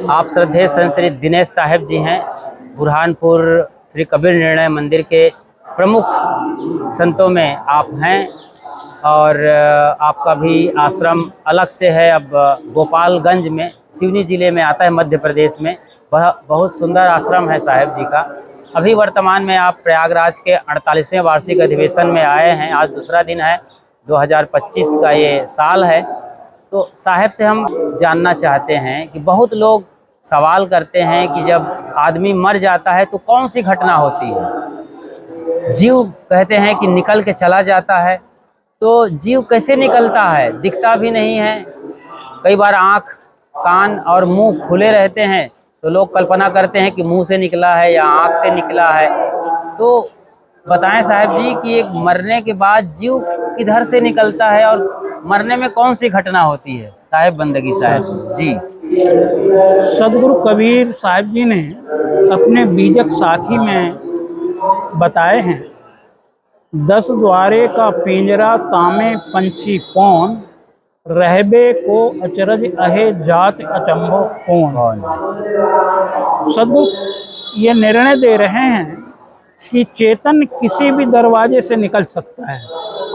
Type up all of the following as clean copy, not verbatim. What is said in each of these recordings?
आप श्रद्धेय संत श्री दिनेश साहिब जी हैं, बुरहानपुर श्री कबीर निर्णय मंदिर के प्रमुख संतों में आप हैं और आपका भी आश्रम अलग से है। अब गोपालगंज में सिवनी जिले में आता है, मध्य प्रदेश में। बहुत सुंदर आश्रम है साहिब जी का। अभी वर्तमान में आप प्रयागराज के 48वें वार्षिक अधिवेशन में आए हैं। आज दूसरा दिन है, 2025 का ये साल है। तो साहिब से हम जानना चाहते हैं कि बहुत लोग सवाल करते हैं कि जब आदमी मर जाता है तो कौन सी घटना होती है। जीव कहते हैं कि निकल के चला जाता है, तो जीव कैसे निकलता है? दिखता भी नहीं है, कई बार आँख, कान और मुंह खुले रहते हैं, तो लोग कल्पना करते हैं कि मुंह से निकला है या आँख से निकला है। तो बताएं साहिब जी कि एक मरने के बाद जीव किधर से निकलता है और मरने में कौन सी घटना होती है? साहिब बंदगी साहिब जी। सदगुरु कबीर साहिब जी ने अपने बीजक साखी में बताए हैं, 10 द्वारे का पिंजरा तामे पंछी कौन, रहबे को अचरज अहे जात अचंभो कौन। सदगुरु ये निर्णय दे रहे हैं कि चेतन किसी भी दरवाजे से निकल सकता है।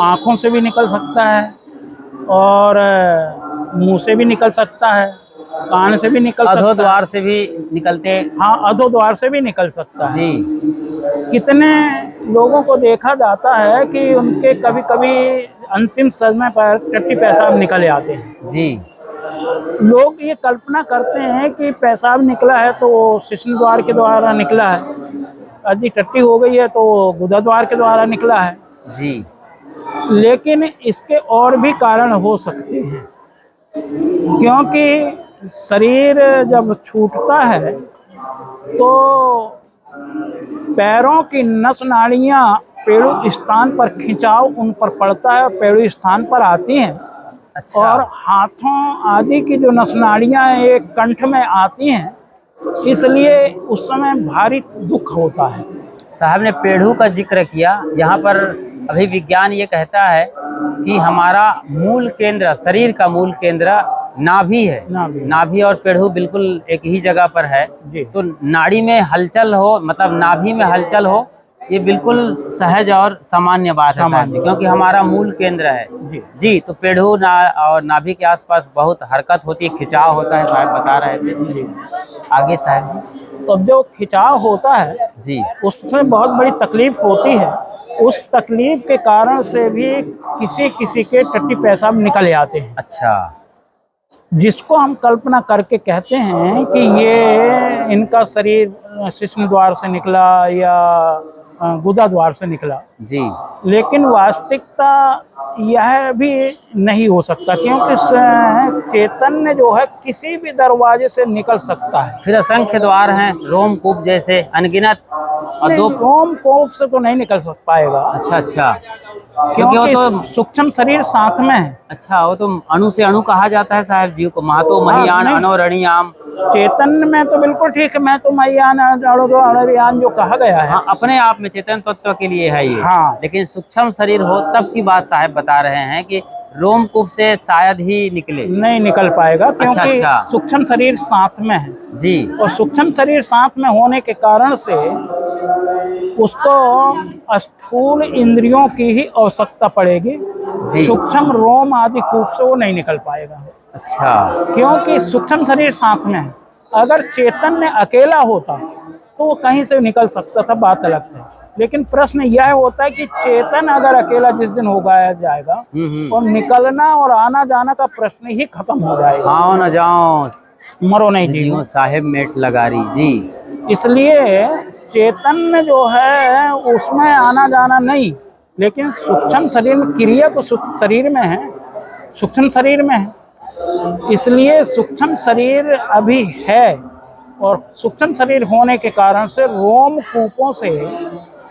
आँखों से भी निकल सकता है और मुंह से भी निकल सकता है, कान से भी निकल सकता है, अधोद्वार से भी निकलते। हाँ, अधोद्वार से भी निकल सकता है जी। कितने लोगों को देखा जाता है कि उनके कभी कभी अंतिम समय पर टट्टी पेशाब निकल आते हैं जी। लोग ये कल्पना करते हैं कि पेशाब निकला है तो शिश्न द्वार के द्वारा निकला है, यदि टट्टी हो गई है तो गुदा द्वार के द्वारा निकला है जी। लेकिन इसके और भी कारण हो सकते हैं, क्योंकि शरीर जब छूटता है तो पैरों की नस नाड़ियाँ पेड़ू स्थान पर खिंचाव उन पर पड़ता है और पेड़ू स्थान पर आती हैं। अच्छा। और हाथों आदि की जो नस नाड़ियाँ एक कंठ में आती हैं, इसलिए उस समय भारी दुख होता है। साहब ने पेड़ू का जिक्र किया। यहाँ पर अभी विज्ञान ये कहता है कि हमारा मूल केंद्र, शरीर का मूल केंद्र नाभि है। नाभि और पेड़ू बिल्कुल एक ही जगह पर है। तो नाड़ी में हलचल हो, मतलब नाभि में हलचल हो, ये बिल्कुल सहज और सामान्य बात है साहब, क्योंकि हमारा मूल केंद्र है जी। तो पेड़ू और नाभि के आसपास बहुत हरकत होती है, खिंचाव होता है, साहब बता रहे थे जी। आगे साहब जी। तो जो खिंचाव होता है जी, उसमें बहुत बड़ी तकलीफ होती है। उस तकलीफ के कारण से भी किसी किसी के टट्टी पेशाब निकल आते हैं। अच्छा। जिसको हम कल्पना करके कहते हैं कि ये इनका शरीर शिश्न द्वार से निकला या गुदा द्वार से निकला जी। लेकिन वास्तविकता यह भी नहीं हो सकता, क्योंकि चैतन्य जो है किसी भी दरवाजे से निकल सकता है। फिर असंख्य द्वार हैं, रोमकूप जैसे अनगिनत, और दो रोमकूप से तो नहीं निकल पाएगा। अच्छा अच्छा, क्योंकि वो तो सूक्ष्म शरीर साथ में है। अच्छा, वो तो अणु से अणु कहा जाता है साहब जी को। महतो महियान अणोरणियाम। चेतन में तो बिल्कुल ठीक है, मैं तो महियान अणोरणियान जो कहा गया है। हाँ, अपने आप में चेतन तत्व के लिए है ये। हाँ। लेकिन सूक्ष्म शरीर हो तब की बात साहब बता रहे हैं कि रोमकूप से शायद ही निकले। नहीं निकल पाएगा, क्योंकि अच्छा। सूक्ष्म शरीर साथ में है जी। और सूक्ष्म शरीर साथ में होने के कारण से उसको स्थूल इंद्रियों की ही आवश्यकता पड़ेगी। सूक्ष्म रोम आदि कूप से वो नहीं निकल पाएगा। अच्छा। क्योंकि सूक्ष्म शरीर साथ में है। अगर चेतन में अकेला होता तो वो कहीं से निकल सकता था, बात अलग है। लेकिन प्रश्न यह होता है कि चेतन अगर अकेला जिस दिन हो गया जाएगा और निकलना और आना जाना का प्रश्न ही खत्म हो जाएगा। आओ न जाओ, मरो नहीं जियो साहेब मेट लगा रही जी। इसलिए चेतन जो है उसमें आना जाना नहीं, लेकिन सूक्ष्म शरीर में क्रिया तो शरीर में है, सूक्ष्म शरीर में है। इसलिए सूक्ष्म शरीर अभी है और सूक्ष्म शरीर होने के कारण से रोम कूपों से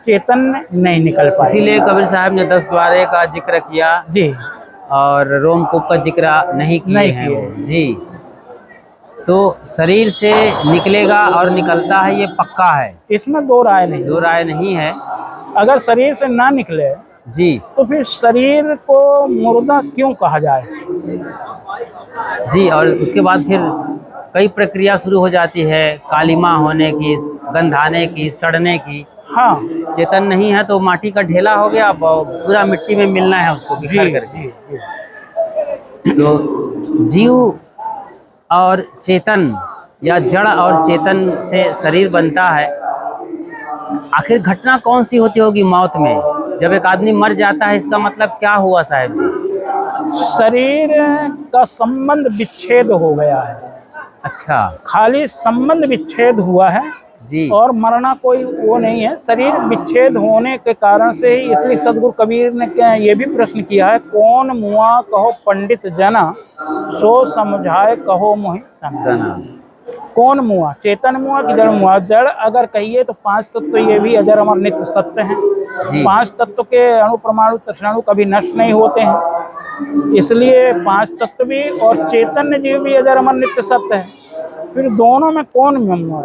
चेतन नहीं निकल पाए। इसीलिए कबीर साहब ने 10 द्वारे का जिक्र किया जी और रोमकूप का जिक्र नहीं किए वो जी। तो शरीर से निकलेगा और निकलता है, ये पक्का है, इसमें दो राय नहीं है। अगर शरीर से ना निकले जी तो फिर शरीर को मुर्दा क्यों कहा जाए जी। और उसके बाद फिर कई प्रक्रिया शुरू हो जाती है, कालिमा होने की, गंधाने की, सड़ने की। हाँ चेतन नहीं है तो माटी का ढेला हो गया, पूरा मिट्टी में मिलना है उसको बिखर करके। तो जीव और चेतन या जड़ और चेतन से शरीर बनता है। आखिर घटना कौन सी होती होगी मौत में? जब एक आदमी मर जाता है, इसका मतलब क्या हुआ साहब जी? शरीर का संबंध विच्छेद हो गया है। अच्छा खाली संबंध विच्छेद हुआ है जी। और मरना कोई वो नहीं है। शरीर विच्छेद होने के कारण से ही, इसलिए सदगुरु कबीर ने ये भी प्रश्न किया है, कौन मुआ कहो पंडित जना, सो समझाए कहो मोहि सना। कौन मुआ? चेतन मुआ कि जड़ मुआ? जड़ अगर कहिए तो पांच तत्व ये भी अजर अमर नित्य सत्य हैं। पांच तत्व के अणु परमाणु तृष्णाणु कभी नष्ट नहीं होते हैं, इसलिए पांच तत्व भी और चैतन्य जीव भी अजर अमर नित्य सत्य है। फिर दोनों में कौन मुआ?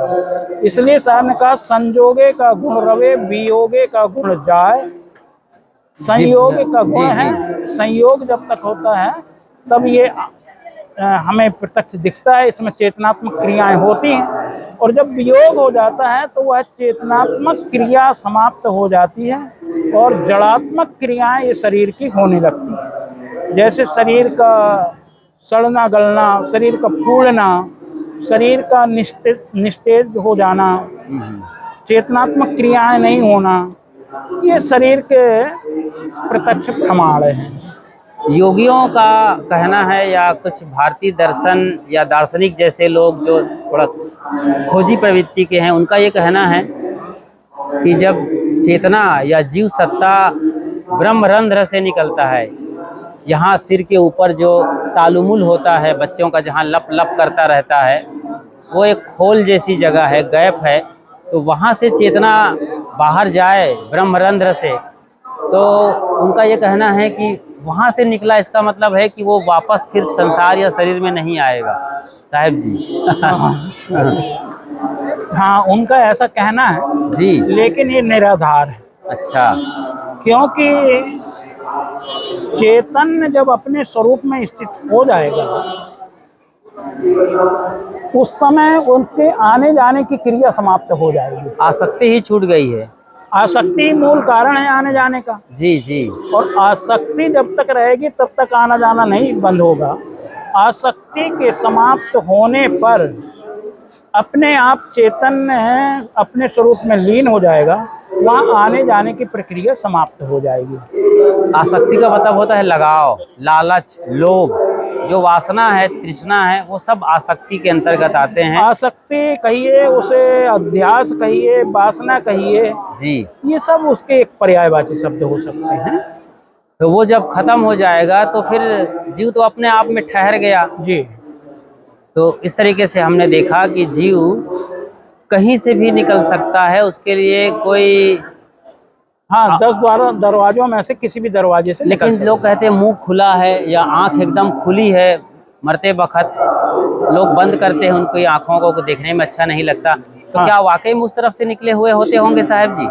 इसलिए साहब ने कहा संजोगे का गुण रवे, वियोगे का गुण जाए। संयोग का गुण है, संयोग जब तक होता है तब ये हमें प्रत्यक्ष दिखता है, इसमें चेतनात्मक क्रियाएं होती हैं। और जब वियोग हो जाता है तो वह चेतनात्मक क्रिया समाप्त हो जाती है और जड़ात्मक क्रियाएं ये शरीर की होने लगती हैं। जैसे शरीर का सड़ना गलना, शरीर का फूलना, शरीर का निस्तेज हो जाना, चेतनात्मक क्रियाएं नहीं होना, ये शरीर के प्रत्यक्ष प्रमाण हैं। योगियों का कहना है या कुछ भारतीय दर्शन या दार्शनिक जैसे लोग जो थोड़ा खोजी प्रवृत्ति के हैं, उनका ये कहना है कि जब चेतना या जीव सत्ता ब्रह्मरंध्र से निकलता है, यहाँ सिर के ऊपर जो तालुमुल होता है बच्चों का, जहाँ लप लप करता रहता है, वो एक खोल जैसी जगह है, गैप है। तो वहाँ से चेतना बाहर जाए ब्रह्मरंध्र से, तो उनका ये कहना है कि वहाँ से निकला, इसका मतलब है कि वो वापस फिर संसार या शरीर में नहीं आएगा साहब जी। हाँ, उनका ऐसा कहना है जी, लेकिन ये निराधार है। अच्छा, क्योंकि चेतन जब अपने स्वरूप में स्थित हो जाएगा, उस समय उनके आने जाने की क्रिया समाप्त हो जाएगी। आसक्ति ही छूट गई है। आसक्ति मूल कारण है आने जाने का। जी जी। और आसक्ति जब तक रहेगी तब तक आना जाना नहीं बंद होगा। आसक्ति के समाप्त होने पर अपने आप चैतन्य अपने स्वरूप में लीन हो जाएगा, वहाँ आने जाने की प्रक्रिया समाप्त हो जाएगी। आसक्ति का मतलब होता है लगाव, लालच, लोभ, जो वासना है, तृष्णा है, वो सब आसक्ति के अंतर्गत आते हैं। आसक्ति कहिए, उसे अध्यास कहिए, वासना कहिए, जी, ये सब उसके एक पर्यायवाची शब्द हो सकते हैं। तो वो जब खत्म हो जाएगा तो फिर जीव तो अपने आप में ठहर गया। जी। तो इस तरीके से हमने देखा कि जीव कहीं से भी निकल सकता है, उसके लिए कोई 10 दरवाजों में से किसी भी दरवाजे से। लेकिन लोग कहते हैं मुंह खुला है या आंख एकदम खुली है, मरते वक्त लोग बंद करते हैं उनकी आंखों को देखने में अच्छा नहीं लगता। तो क्या वाकई में उस तरफ से निकले हुए होते होंगे साहब जी?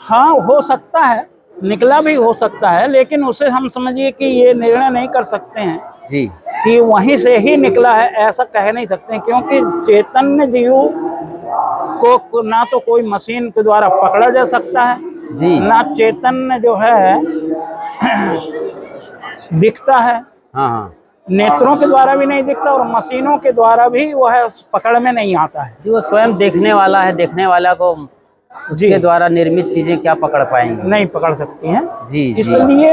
हाँ, हो सकता है, निकला भी हो सकता है, लेकिन उसे हम समझिए कि ये निर्णय नहीं कर सकते हैं जी कि वहीं से ही निकला है, ऐसा कह नहीं सकते, क्योंकि चैतन्य जीव को ना तो कोई मशीन के द्वारा पकड़ा जा सकता है जी, ना चैतन्य जो है दिखता है। हाँ, नेत्रों के द्वारा भी नहीं दिखता और मशीनों के द्वारा भी वह पकड़ में नहीं आता है जी। वो स्वयं देखने वाला है, देखने वाला को उसके द्वारा निर्मित चीजें क्या पकड़ पाएंगे? नहीं पकड़ सकती हैं जी। इसलिए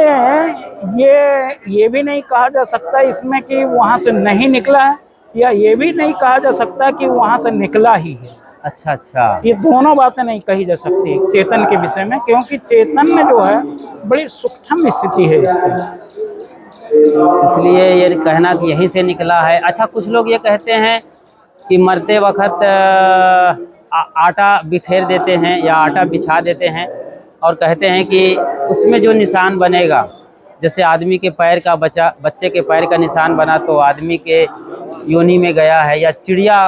ये भी नहीं कहा जा सकता इसमें कि वहां से नहीं निकला है, या ये भी नहीं कहा जा सकता कि वहां से निकला ही है। अच्छा अच्छा, ये दोनों बातें नहीं कही जा सकती चेतन के विषय में, क्योंकि चेतन में जो है बड़ी सूक्ष्म स्थिति है इसकी, इसलिए ये कहना कि यहीं से निकला है। अच्छा, कुछ लोग ये कहते हैं कि मरते वक्त आटा बिखेर देते हैं या आटा बिछा देते हैं और कहते हैं कि उसमें जो निशान बनेगा, जैसे आदमी के पैर का बच्चे के पैर का निशान बना तो आदमी के योनि में गया है, या चिड़िया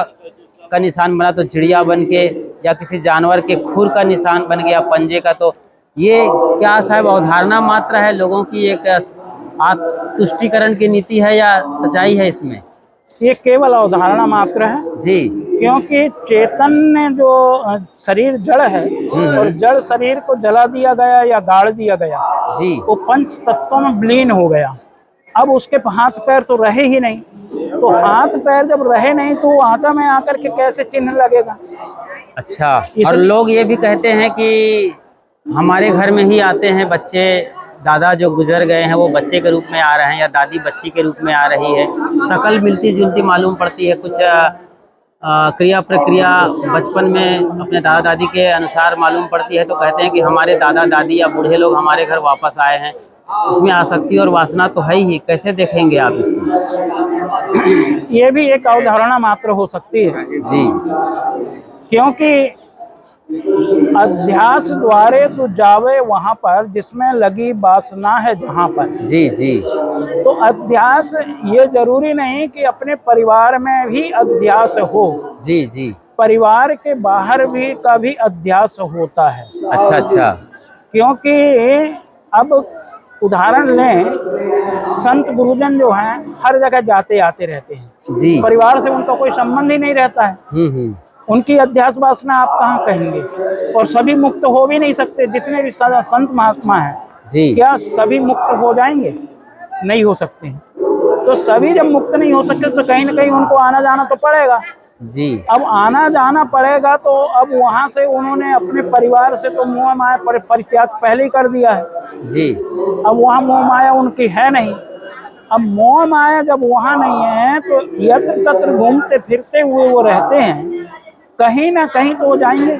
का निशान बना तो चिड़िया बन के, या किसी जानवर के खुर का निशान बन गया पंजे का। तो ये क्या साहब अवधारणा मात्र है, लोगों की एक तुष्टिकरण की नीति है या सच्चाई है इसमें? ये केवल अवधारणा मात्र है जी। क्योंकि चैतन्य जो शरीर जड़ है और जड़ शरीर को जला दिया गया या गाड़ दिया गया जी। वो पंच तत्वों में विलीन हो गया। अब उसके हाथ पैर तो रहे ही नहीं, तो हाथ पैर जब रहे नहीं तो वो आटा में आकर के कैसे चिन्ह लगेगा। अच्छा, और लोग ये भी कहते हैं कि हमारे घर में ही आते हैं बच्चे, दादा जो गुजर गए हैं वो बच्चे के रूप में आ रहे हैं या दादी बच्ची के रूप में आ रही है, शकल मिलती जुलती मालूम पड़ती है, कुछ क्रिया प्रक्रिया बचपन में अपने दादा दादी के अनुसार मालूम पड़ती है, तो कहते हैं कि हमारे दादा दादी या बूढ़े लोग हमारे घर वापस आए हैं। इसमें आसक्ति और वासना तो है ही, कैसे देखेंगे आप इसको? ये भी एक अवधारणा मात्र हो सकती है जी। क्योंकि अध्यास द्वारे तो जावे वहां पर जिसमें लगी वासना है जहां पर। जी जी। तो अध्यास ये जरूरी नहीं कि अपने परिवार में भी अध्यास हो। जी जी। परिवार के बाहर भी का भी अध्यास होता है। अच्छा अच्छा। क्योंकि अब उदाहरण लें, संत गुरुजन जो हैं हर जगह जाते आते रहते हैं जी। परिवार से उनका कोई संबंध ही नहीं रहता है। उनकी अध्यास वासना आप कहाँ कहेंगे, और सभी मुक्त हो भी नहीं सकते। जितने भी संत महात्मा हैं जी, क्या सभी मुक्त हो जाएंगे? नहीं हो सकते। तो सभी जब मुक्त नहीं हो सकते तो कहीं ना कहीं उनको आना जाना तो पड़ेगा जी। अब आना जाना पड़ेगा, तो अब वहां से उन्होंने अपने परिवार से तो मोह माया परित्याग पहले ही कर दिया है जी। अब वहाँ मोह माया उनकी है नहीं। अब मोह माया जब वहाँ नहीं है तो यत्र तत्र घूमते फिरते हुए वो रहते हैं, कहीं ना कहीं तो वो जाएंगे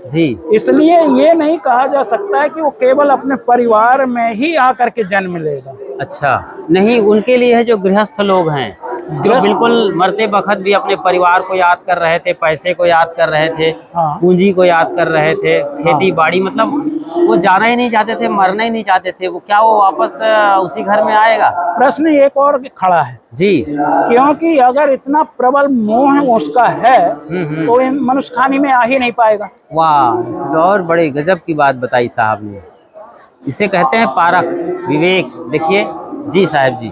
जी। इसलिए ये नहीं कहा जा सकता है कि वो केवल अपने परिवार में ही आकर के जन्म लेगा। अच्छा, नहीं, उनके लिए है जो गृहस्थ लोग हैं, जो बिल्कुल मरते वक्त भी अपने परिवार को याद कर रहे थे, पैसे को याद कर रहे थे, हाँ। पूंजी को याद कर रहे थे, खेती बाड़ी, मतलब वो जाना ही नहीं चाहते थे, मरना ही नहीं चाहते थे, वो क्या वो वापस उसी घर में आएगा? प्रश्न एक और खड़ा है जी। क्योंकि अगर इतना प्रबल मोह उसका है तो मनुष्य खानी में आ ही नहीं पाएगा। वाह, और बड़े गजब की बात बताई साहब ने। इसे कहते हैं पारख, विवेक। देखिए जी साहब जी,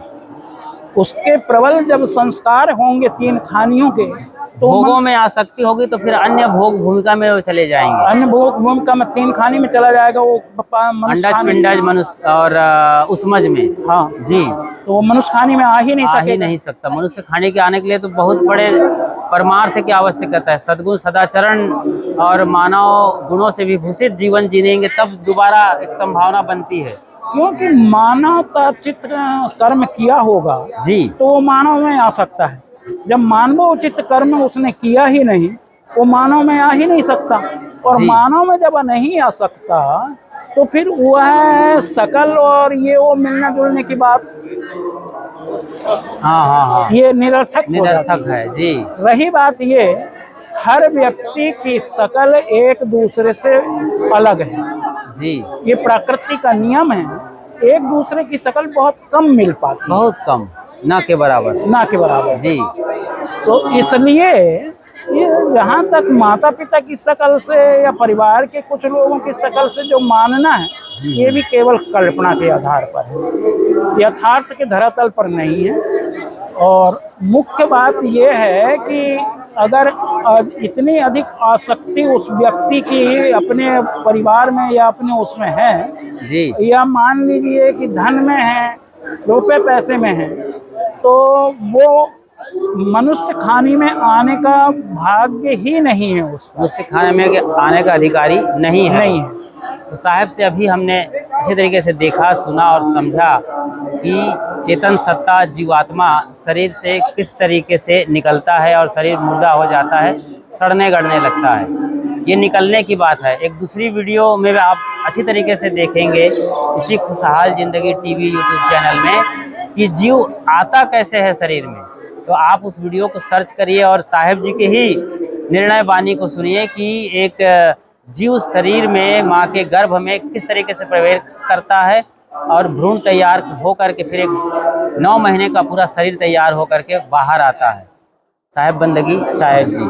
उसके प्रबल जब संस्कार होंगे तीन खानियों के तो भोगों में आसक्ति होगी तो फिर अन्य भोग भूमिका में वो चले जाएंगे। अन्य भोग भूमिका में तीन खानी में चला जाएगा वो अंडज पिंडज मनुष्य और उसमज में। हाँ जी। तो वो मनुष्य खानी में आ ही नहीं सकता। मनुष्य खाने के आने के लिए तो बहुत बड़े परमार्थ की आवश्यकता है। सद्गुण सदाचरण और मानव गुणों से विभूषित जीवन जीनेंगे तब दोबारा एक संभावना बनती है। क्योंकि मानवता चित्त कर्म किया होगा जी तो वो मानव में आ सकता है। जब मानवोचित कर्म उसने किया ही नहीं, वो मानव में आ ही नहीं सकता, और मानव में जब नहीं आ सकता तो फिर वह सकल और ये वो मिलने जुलने की बात हाँ, ये निरर्थक है जी। रही बात ये, हर व्यक्ति की शकल एक दूसरे से अलग है जी। ये प्रकृति का नियम है। एक दूसरे की शकल बहुत कम मिल पाती, बहुत कम, ना के बराबर जी। तो इसलिए ये जहाँ तक माता पिता की शकल से या परिवार के कुछ लोगों की शकल से जो मानना है, ये भी केवल कल्पना के आधार पर है, यथार्थ के धरातल पर नहीं है। और मुख्य बात ये है कि अगर इतनी अधिक आसक्ति उस व्यक्ति की अपने परिवार में या अपने उसमें है जी, या मान लीजिए कि धन में है, रुपए पैसे में है, तो वो मनुष्य खानी में आने का भाग्य ही नहीं है, उसका मनुष्य खाने में आने का अधिकारी नहीं है। तो साहब से अभी हमने अच्छे तरीके से देखा, सुना और समझा कि चेतन सत्ता जीवात्मा शरीर से किस तरीके से निकलता है और शरीर मुर्दा हो जाता है, सड़ने गड़ने लगता है। ये निकलने की बात है। एक दूसरी वीडियो में आप अच्छी तरीके से देखेंगे इसी खुशहाल जिंदगी टीवी यूट्यूब चैनल में कि जीव आता कैसे है शरीर में। तो आप उस वीडियो को सर्च करिए और साहेब जी के ही निर्णय वाणी को सुनिए कि एक जीव शरीर में माँ के गर्भ में किस तरीके से प्रवेश करता है और भ्रूण तैयार हो करके फिर एक 9 महीने का पूरा शरीर तैयार हो करके बाहर आता है। साहेब बंदगी साहेब जी।